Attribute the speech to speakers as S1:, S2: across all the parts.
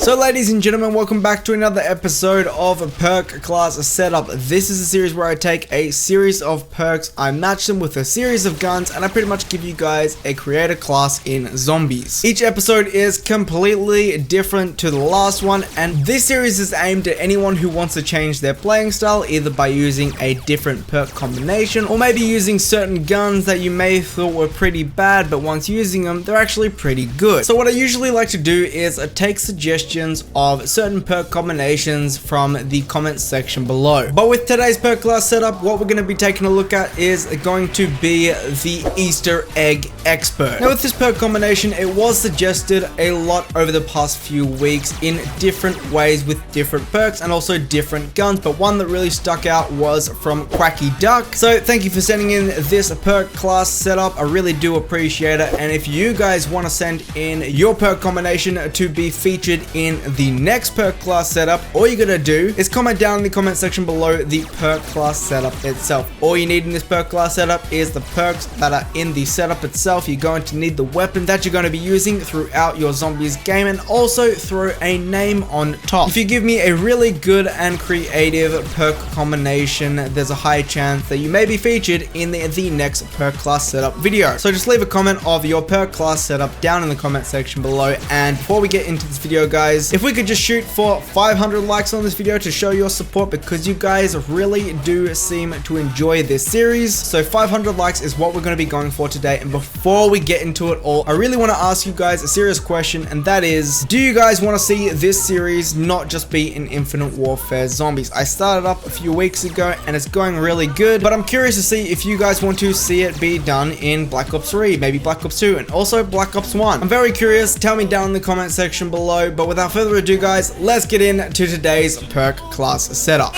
S1: So ladies and gentlemen, welcome back to another episode of Perk Class Setup. This is a series where I take a series of perks, I match them with a series of guns, and I pretty much give you guys a creator class in zombies. Each episode is completely different to the last one, and this series is aimed at anyone who wants to change their playing style, either by using a different perk combination, or maybe using certain guns that you may have thought were pretty bad, but once using them, they're actually pretty good. So what I usually like to do is take suggestions of certain perk combinations from the comments section below. But with today's perk class setup, what we're going to be taking a look at is going to be the Easter Egg Expert. Now with this perk combination, it was suggested a lot over the past few weeks in different ways with different perks and also different guns, but one that really stuck out was from Quacky Duck. So thank you for sending in this perk class setup. I really do appreciate it, and if you guys want to send in your perk combination to be featured in the next perk class setup, all you gotta do is comment down in the comment section below the perk class setup itself. All you need in this perk class setup is the perks that are in the setup itself. You're going to need the weapon that you're going to be using throughout your zombies game, and also throw a name on top. If you give me a really good and creative perk combination, there's a high chance that you may be featured in the next perk class setup video. So just leave a comment of your perk class setup down in the comment section below. And before we get into this video, guys, if we could just shoot for 500 likes on this video to show your support, because you guys really do seem to enjoy this series. So 500 likes is what we're going to be going for today. And before we get into it all, I really want to ask you guys a serious question, and that is, do you guys want to see this series not just be in Infinite Warfare Zombies? I started up a few weeks ago and it's going really good, but I'm curious to see if you guys want to see it be done in Black Ops 3, maybe Black Ops 2, and also Black Ops 1. I'm very curious. Tell me down in the comment section below. But without further ado, guys, let's get into today's perk class setup.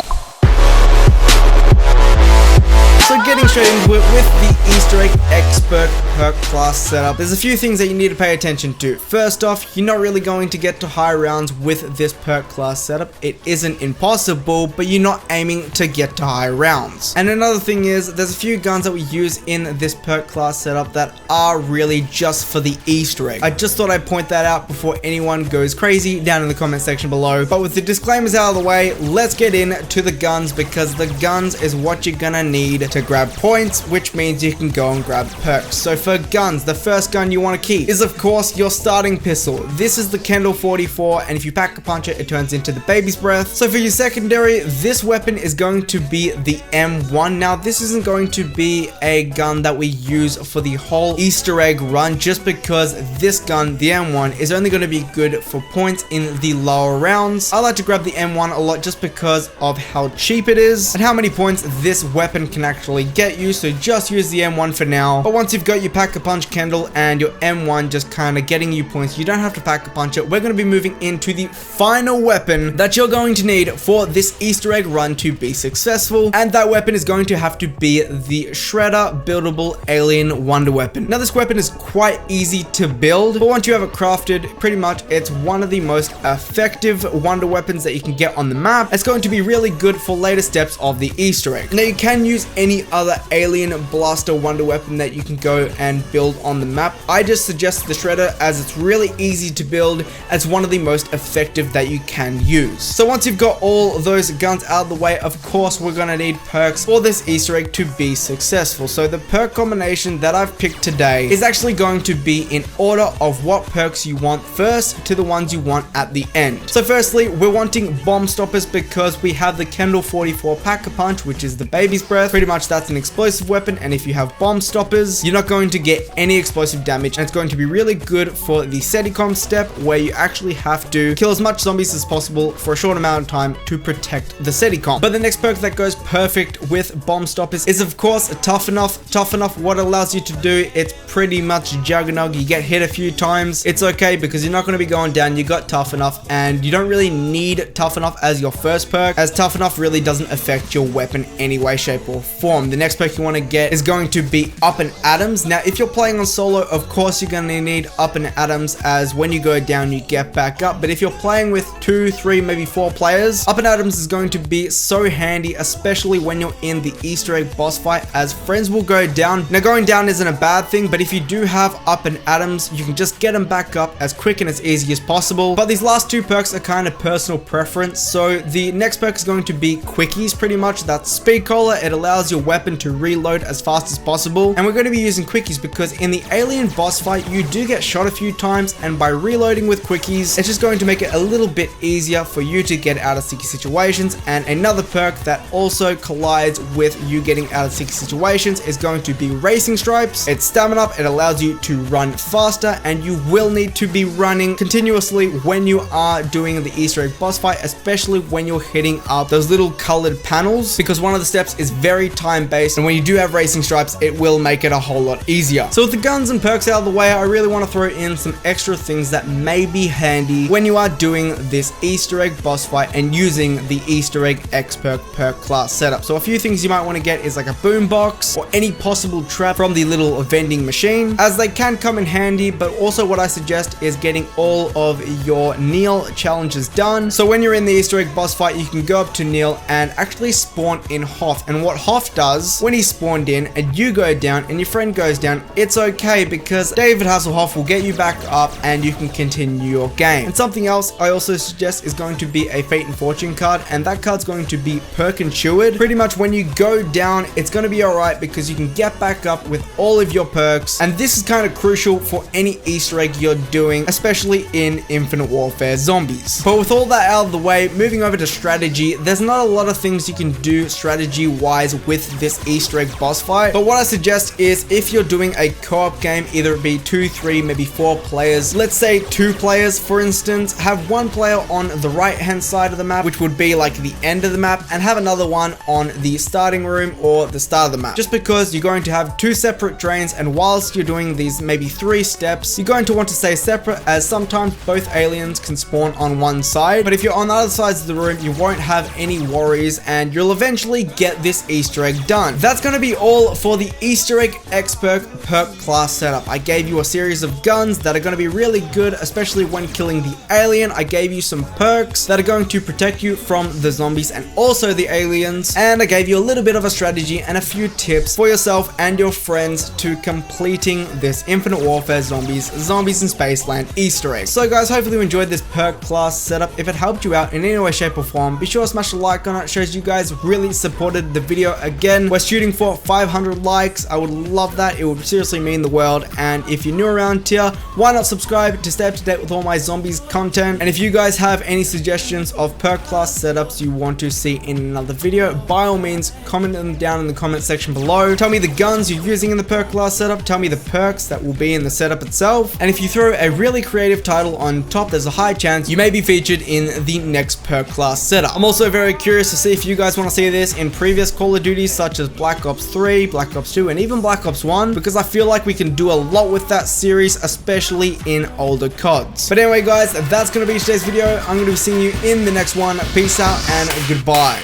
S1: So getting straight into it with the Easter Egg Expert perk class setup, there's a few things that you need to pay attention to. First off, you're not really going to get to high rounds with this perk class setup. It isn't impossible, but you're not aiming to get to high rounds. And another thing is, there's a few guns that we use in this perk class setup that are really just for the Easter egg. I just thought I'd point that out before anyone goes crazy down in the comment section below. But with the disclaimers out of the way, let's get into the guns, because the guns is what you're gonna need to grab points, which means you can go and grab perks. So for guns, the first gun you want to keep is of course your starting pistol. This is the Kendall 44, and if you pack a punch it, it turns into the baby's breath. So for your secondary, this weapon is going to be the M1. Now this isn't going to be a gun that we use for the whole Easter egg run, just because this gun, the M1, is only going to be good for points in the lower rounds. I like to grab the M1 a lot just because of how cheap it is and how many points this weapon can actually get you. So just use the M1 for now. But once you've got your pack-a-punch Kendall and your M1 just kind of getting you points, you don't have to pack-a-punch it. We're going to be moving into the final weapon that you're going to need for this Easter egg run to be successful, and that weapon is going to have to be the Shredder buildable alien wonder weapon. Now this weapon is quite easy to build, but once you have it crafted, pretty much it's one of the most effective wonder weapons that you can get on the map. It's going to be really good for later steps of the Easter egg. Now you can use any other alien blaster wonder weapon that you can go and build on the map. I just suggest the Shredder as it's really easy to build, as one of the most effective that you can use. So once you've got all those guns out of the way, of course we're gonna need perks for this Easter egg to be successful. So the perk combination that I've picked today is actually going to be in order of what perks you want first to the ones you want at the end. So firstly, we're wanting bomb stoppers, because we have the Kendall 44 pack-a-punch, which is the baby's breath. Pretty much that's an explosive weapon, and if you have bomb stoppers, you're not going to get any explosive damage, and it's going to be really good for the SETICOM step, where you actually have to kill as much zombies as possible for a short amount of time to protect the SETICOM. But the next perk that goes perfect with bomb stoppers is of course Tough Enough. Tough Enough, what it allows you to do, it's pretty much Juggernog. You get hit a few times, it's okay, because you're not going to be going down. You got Tough Enough, and you don't really need Tough Enough as your first perk, as Tough Enough really doesn't affect your weapon any way, shape or form. form. The next perk you want to get is going to be Up and Atoms. Now, if you're playing on solo, of course you're going to need Up and Atoms, as when you go down, you get back up. But if you're playing with 2, 3, maybe 4 players, Up and Atoms is going to be so handy, especially when you're in the Easter egg boss fight, as friends will go down. Now, going down isn't a bad thing, but if you do have Up and Atoms, you can just get them back up as quick and as easy as possible. But these last 2 perks are kind of personal preference. So the next perk is going to be Quickies, pretty much. That's Speed Cola. It allows your weapon to reload as fast as possible. And we're going to be using Quickies because in the alien boss fight, you do get shot a few times, and by reloading with Quickies, it's just going to make it a little bit easier for you to get out of sticky situations. And another perk that also collides with you getting out of sticky situations is going to be Racing Stripes. It's stamina up. It allows you to run faster, and you will need to be running continuously when you are doing the Easter egg boss fight, especially when you're hitting up those little colored panels, because one of the steps is very time based, and when you do have Racing Stripes, it will make it a whole lot easier. So with the guns and perks out of the way, I really want to throw in some extra things that may be handy when you are doing this Easter egg boss fight and using the Easter egg expert perk class setup. So a few things you might want to get is like a boombox or any possible trap from the little vending machine, as they can come in handy. But also what I suggest is getting all of your Neil challenges done. So when you're in the Easter egg boss fight, you can go up to Neil and actually spawn in Hoth. And what Hoth does when he's spawned in and you go down and your friend goes down, it's okay, because David Hasselhoff will get you back up and you can continue your game. And something else I also suggest is going to be a Fate and Fortune card, and that card's going to be Perkintured. Pretty much when you go down, it's going to be alright because you can get back up with all of your perks, and this is kind of crucial for any Easter egg you're doing, especially in Infinite Warfare Zombies. But with all that out of the way, moving over to strategy, there's not a lot of things you can do strategy wise with this Easter egg boss fight. But what I suggest is, if you're doing a co-op game, either it be 2, 3, maybe 4 players, let's say 2 players for instance, have one player on the right hand side of the map, which would be like the end of the map, and have another one on the starting room or the start of the map. Just because you're going to have 2 separate drains, and whilst you're doing these maybe 3 steps, you're going to want to stay separate, as sometimes both aliens can spawn on one side. But if you're on the other sides of the room, you won't have any worries, and you'll eventually get this Easter egg done. That's going to be all for the Easter egg expert perk class setup. I gave you a series of guns that are going to be really good, especially when killing the alien. I gave you some perks that are going to protect you from the zombies and also the aliens, and I gave you a little bit of a strategy and a few tips for yourself and your friends to completing this Infinite Warfare Zombies in Spaceland Easter egg. So guys, hopefully you enjoyed this perk class setup. If it helped you out in any way, shape or form, be sure to smash a like on it. It shows you guys really supported the video. Again, we're shooting for 500 likes. I would love that. It would seriously mean the world. And if you're new around here, why not subscribe to stay up to date with all my zombies content? And if you guys have any suggestions of perk class setups you want to see in another video, by all means comment them down in the comment section below. Tell me the guns you're using in the perk class setup, tell me the perks that will be in the setup itself, and if you throw a really creative title on top, there's a high chance you may be featured in the next perk class setup. I'm also very curious to see if you guys want to see this in previous Call of Duties such as Black Ops 3, Black Ops 2, and even Black Ops 1, because I feel like we can do a lot with that series, especially in older CODs. But anyway guys, that's going to be today's video. I'm going to be seeing you in the next one. Peace out and goodbye.